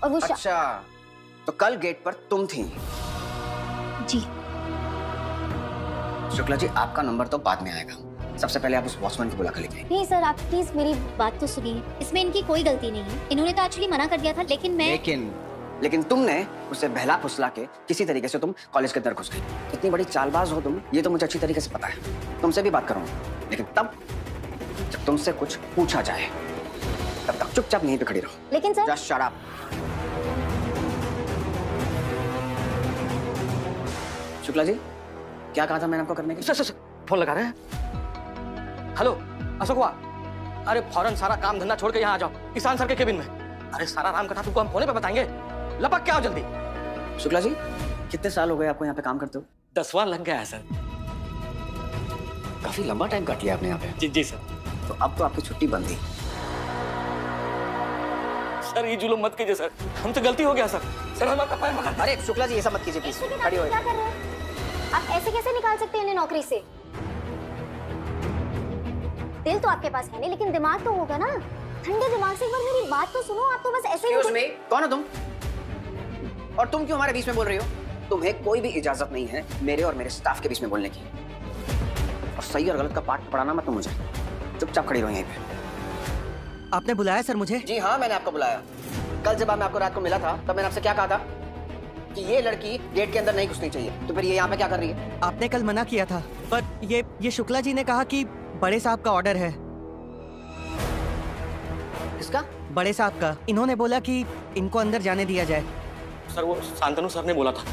और वो अच्छा, तो कल गेट पर तुम थी? जी। शुक्ला जी, आपका नंबर तो बाद में आएगा, सबसे पहले आप उस वॉचमैन को बुला कर लेके आइए। नहीं सर, आप प्लीज मेरी बात तो सुनिए, इसमें इनकी कोई गलती नहीं है। इन्होंने तो एक्चुअली मना कर दिया था, लेकिन तुमने उसे बहला फुसला के किसी तरीके से तुम कॉलेज के अंदर घुस गई। कितनी बड़ी चालबाज हो तुम, ये तो मुझे अच्छी तरीके से पता है। तुमसे भी बात करूंगा, लेकिन तब जब तुमसे कुछ पूछा जाए, तब तक चुपचाप यहीं पे खड़ी रहो। लेकिन sir, just shut up. Shukla ji, क्या कहा था मैंने आपको करने के? सर फोन लगा रहे हैं। हेलो अशोक हुआ, अरे फौरन सारा काम धंधा छोड़ के यहाँ आ जाओ, ईशान सर के केबिन में। अरे सारा राम कथा तुमको हम फोन पे बताएंगे, लपक के आओ जल्दी। शुक्ला जी, कितने साल हो गए आपको यहाँ पे काम करते हो? 10वां लग गया है सर। काफी लंबा टाइम काट लिया आपने यहाँ पे। जी सर। तो अब तो आपकी छुट्टी बंद थी। सर ये जुलूम मत कीजिए सर, हमसे गलती हो गया सर हम आपका पैर पकड़ते हैं। अरे शुक्ला जी, ऐसा मत कीजिए प्लीज, खड़ी होइए। क्या कर रहे हैं आप? ऐसे कैसे निकाल सकते हैं इन्हें नौकरी से? दिल तो आपके पास है नहीं, लेकिन दिमाग तो होगा ना। ठंडे दिमाग से एक बार मेरी बात तो सुनो। आप तो बस ऐसे ही। Excuse me, कौन हो तुम? और तुम क्यों हमारे बीच में बोल रही हो? तुम्हें कोई भी इजाजत नहीं है मेरे और मेरे स्टाफ के बीच में बोलने की। और सही और गलत का पाठ पढ़ाना मत तुम मुझे। चुपचाप खड़ी रहो यहीं पे। आपने बुलाया सर मुझे? जी हाँ, मैंने आपको बुलाया। कल जब मैं आपको रात को मिला था, तब मैंने आपसे क्या कहा था कि ये लड़की गेट के अंदर नहीं घुसनी चाहिए। तो फिर ये यहाँ पे क्या कर रही है? आपने कल मना किया था, पर ये शुक्ला जी ने कहा कि बड़े साहब का ऑर्डर है। किसका? बड़े साहब का। इन्होंने बोला कि इनको अंदर जाने दिया जाए। सर वो शांतनु सर ने बोला था।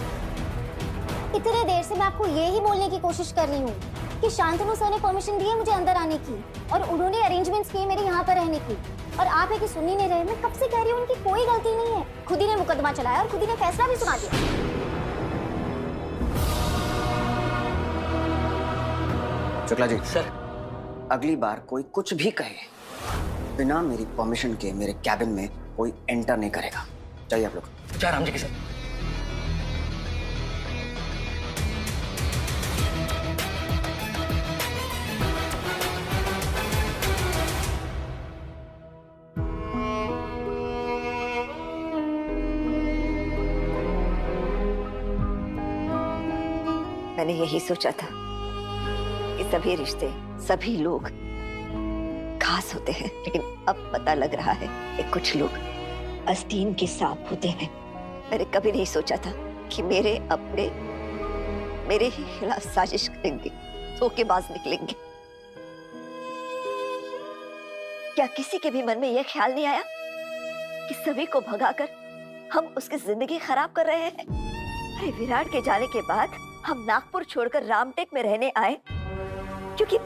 इतने देर से मैं आपको ये ही बोलने की कोशिश कर रही हूँ कि शांतनु सर ने परमिशन दी है मुझे अंदर आने की, और उन्होंने अरेंजमेंट्स किए मेरे यहाँ पर रहने की, और आप है कि सुन ही नहीं रहे। मैं कब से कह रही हूँ, उनकी कोई गलती नहीं है। खुद ही ने मुकदमा चलाया और खुद ही ने फैसला भी सुना दिया। शुक्ला जी सर, अगली बार कोई कुछ भी कहे, बिना मेरी परमिशन के मेरे कैबिन में कोई एंटर नहीं करेगा। चाहिए आप लोग। जय राम जी की सर। मैंने यही सोचा था कि सभी रिश्ते, सभी लोग खास होते हैं, लेकिन अब पता लग रहा है कि कुछ लोग आस्तीन के सांप होते हैं। मैंने कभी नहीं सोचा था कि मेरे अपने मेरे ही खिलाफ साजिश करेंगे, धोखेबाज निकलेंगे। क्या किसी के भी मन में यह ख्याल नहीं आया कि सभी को भगाकर हम उसकी जिंदगी खराब कर रहे हैं? अरे विराट के जाने के बाद हम नागपुर छोड़कर रामटेक में रहने आए, क्योंकि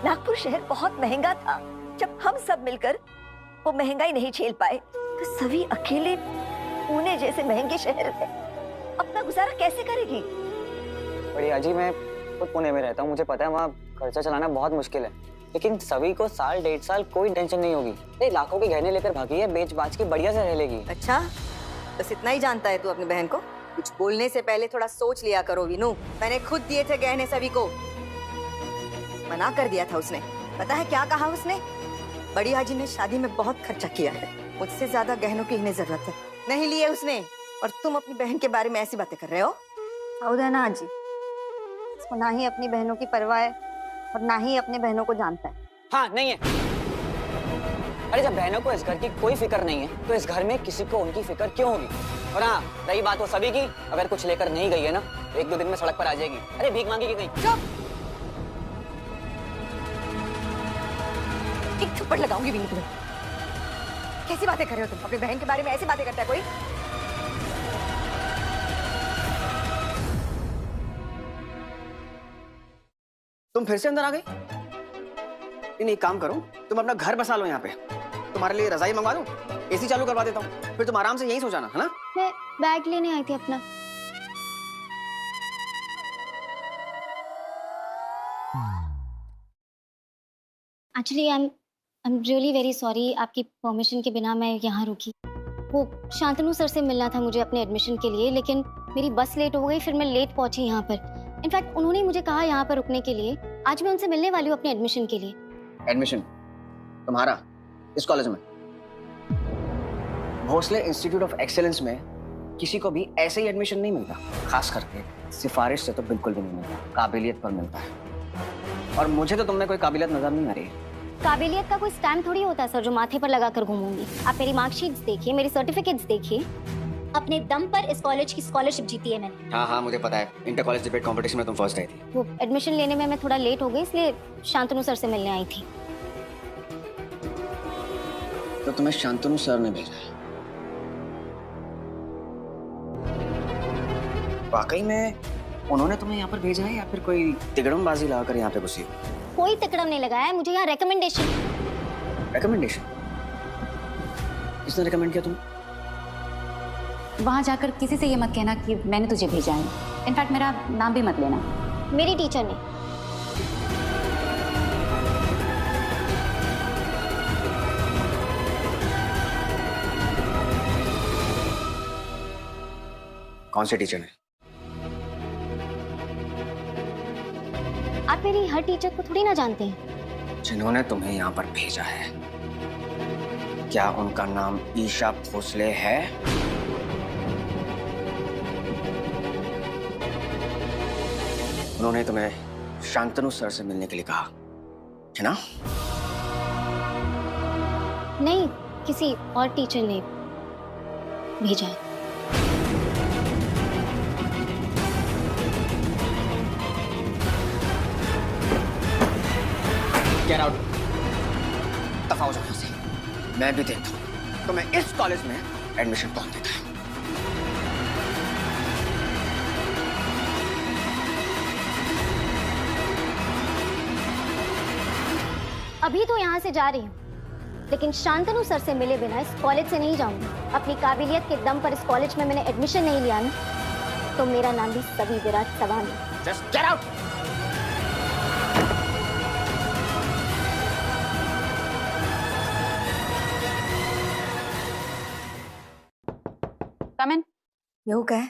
नागपुर शहर बहुत महंगा था। जब हम सब मिलकर वो महंगाई नहीं झेल पाए, तो सभी अकेले पुणे जैसे महंगे शहर में अपना गुजारा कैसे करेगी? बढ़िया जी, मैं खुद पुणे में रहता हूँ, मुझे पता है वहाँ खर्चा चलाना बहुत मुश्किल है, लेकिन सभी को साल 1.5 साल कोई टेंशन नहीं होगी। ये लाखों के गहने लेकर भागी है, बेच बाच के बढ़िया से रह लेगी। अच्छा, बस इतना ही जानता है तू अपनी बहन को? कुछ बोलने से पहले थोड़ा सोच लिया करो विनू। मैंने खुद दिए थे गहने सभी को, मना कर दिया था उसने। पता है क्या कहा उसने? बड़ी हाजी ने शादी में बहुत खर्चा किया है, मुझसे ज्यादा गहनों की इन्हें जरूरत है। नहीं लिए उसने, और तुम अपनी बहन के बारे में ऐसी बातें कर रहे हो। है ना जी, इसको ना ही अपनी बहनों की परवाह है और ना ही अपने बहनों को जानता है। हाँ नहीं है। अरे जब बहनों को इस घर की कोई फिक्र नहीं है, तो इस घर में किसी को उनकी फिक्र क्यों होगी? और हाँ, रही बात वो सभी की, अगर कुछ लेकर नहीं गई है ना, 1-2 दिन में सड़क पर आ जाएगी। अरे भीख मांगेगी नहीं। चुप! एक थप्पड़ लगाऊंगी भी तुम्हें। कैसी बातें कर रहे हो तुम? अपनी बहन के बारे में ऐसी बातें करता है कोई? तुम फिर से अंदर आ गई? नहीं, काम करो, तुम अपना घर बसा लो यहाँ पे। तुम्हारे लिए रजाई मंगवा दूं, एसी चालू करवा देता हूँ, फिर तुम आराम से यहीं सो जाना, है ना? मैं बैग लेने आई थी अपना। Actually I am really very sorry, आपकी परमिशन के बिना मैं यहाँ रुकी। वो शांतनु सर से मिलना था मुझे अपने एडमिशन के लिए, लेकिन मेरी बस लेट हो गई, फिर मैं लेट पहुंची यहाँ पर। इनफैक्ट उन्होंने मुझे कहा यहाँ पर रुकने के लिए। आज मैं उनसे मिलने वाली हूँ अपने एडमिशन के लिए। एडमिशन तुम्हारा इस कॉलेज में? भोसले इंस्टीट्यूट ऑफ एक्सेलेंस में किसी को भी ऐसे ही एडमिशन नहीं मिलता, खास करके सिफारिश से तो बिल्कुल भी नहीं मिलता, काबिलियत पर मिलता है। और मुझे तो तुम में कोई काबिलियत नजर नहीं आ रही। काबिलियत का कोई स्टैम्प थोड़ी होता है सर जो माथे पर लगा कर घूमूंगी। आप मेरी मार्कशीट्स देखिए, मेरी सर्टिफिकेट्स देखिए। अपने दम पर इस कॉलेज की स्कॉलरशिप जीती है मैंने। हाँ हाँ मुझे पता है, इंटर कॉलेज डिबेट कंपटीशन में तुम फर्स्ट आई थी। वो एडमिशन लेने में मैं थोड़ा लेट हो गई, इसलिए शांतनु सर से मिलने आई थी। तो तुम्हें शांतनु सर ने भेजा है? वाकई में उन्होंने तुम्हें यहाँ पर भेजा है या फिर कोई तिगड़मबाजी लगाकर यहाँ पे घुसी? कोई तिकड़म नहीं लगाया है, मुझे यहाँ रिकमेंडेशन। रिकमेंडेशन? किसने रिकमेंड किया तुम्हें? वहां जाकर किसी से ये मत कहना कि मैंने तुझे भेजा है। इनफैक्ट मेरा नाम भी मत लेना। मेरी टीचर ने। कौन से टीचर ने? आप मेरी हर टीचर को थोड़ी ना जानते हैं। जिन्होंने तुम्हें यहाँ पर भेजा है, क्या उनका नाम ईशा भोसले है? उन्होंने तुम्हें शांतनु सर से मिलने के लिए कहा है ना? नहीं, किसी और टीचर ने भेजा है। Get out. दफा हो जाओ यहाँ से। मैं भी देखता हूँ तुम्हें इस कॉलेज में एडमिशन कौन देता है। अभी तो यहाँ से जा रही हूँ, लेकिन शांतनु सर से मिले बिना इस कॉलेज से नहीं जाऊंगी। अपनी काबिलियत के दम पर इस कॉलेज में मैंने एडमिशन नहीं लिया ना, तो मेरा नाम भी सभी विराट सवान है। Just get out. कम इन। योग है।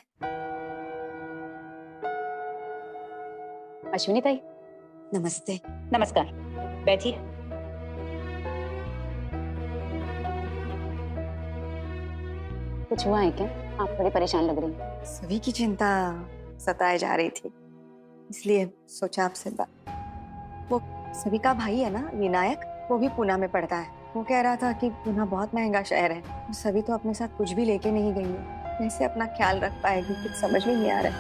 अश्विनी ताई, नमस्ते। नमस्कार, बैठिए। कुछ हुआ है क्या? आप थोड़ी परेशान लग रही हैं। सभी की चिंता सताए जा रही थी, इसलिए सोचा आपसे बात। वो सभी का भाई है ना विनायक, वो भी पूना में पढ़ता है। वो कह रहा था कि पूना बहुत महंगा शहर है, सभी तो अपने साथ कुछ भी लेके नहीं गई है। कैसे अपना ख्याल रख पाएगी, कुछ समझ में नहीं आ रहा है।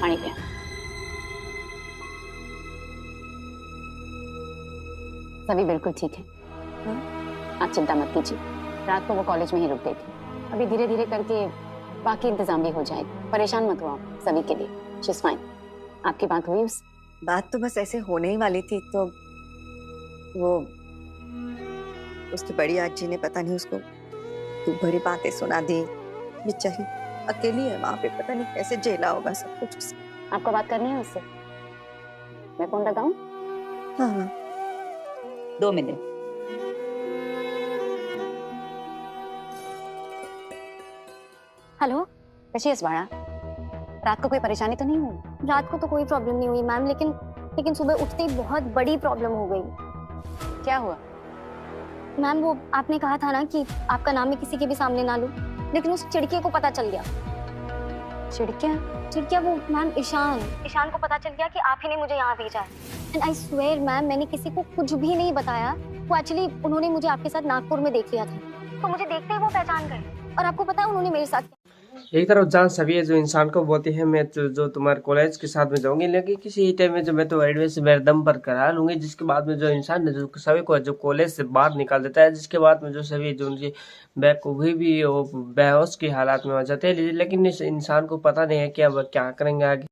पानी पिया। सभी बिल्कुल ठीक है। आप चिंता मत कीजिए, रात को वो कॉलेज में ही रुक गई थी। अभी धीरे धीरे करके बाकी इंतजाम भी हो जाएगा। परेशान मत हो आप सभी के लिए। She is fine. आपकी बात हुई उस? बात तो बस ऐसे होने ही वाली थी, तो वो उसकी बड़ी आजी ने पता नहीं उसको तू भरी बातें सुना दी। बेचारी अकेली है वहां पे, पता नहीं कैसे झेला होगा सब कुछ उसे। आपको बात करनी है उससे? मैं फोन लगाऊं? हाँ हाँ 2 मिनट। हेलो, कशी आहेस बाळा? रात को कोई परेशानी तो नहीं हुई? रात को तो कोई प्रॉब्लम नहीं हुई मैम, लेकिन सुबह उठते ही बहुत बड़ी प्रॉब्लम हो गई। क्या हुआ? मैम वो आपने कहा था ना कि आपका नाम मैं किसी के भी सामने ना लूं, लेकिन उस चिड़के को पता चल गया। चिड़किया वो मैम ईशान को पता चल गया कि आप ही ने मुझे यहाँ भेजा है। एंड आई स्वेयर मैम, मैंने किसी को कुछ भी नहीं बताया। वो एक्चुअली उन्होंने मुझे आपके साथ नागपुर में देख लिया था, तो मुझे देखते ही वो पहचान गए। और आपको पता है उन्होंने मेरे साथ एक तरफ जान सभी है जो इंसान को बोलती है मैं तो जो तुम्हारे कॉलेज के साथ में जाऊंगी, लेकिन किसी टाइम में जो मैं तो एडमिशन मेरे दम पर करा लूंगी, जिसके बाद में जो इंसान जो सभी को जो कॉलेज से बाहर निकाल देता है, जिसके बाद में जो सभी जो उनकी बेवकूफ़ी भी वो बेहोश की हालात में हो जाते हैं। लेकिन इस इंसान को पता नहीं है कि अब क्या करेंगे आगे।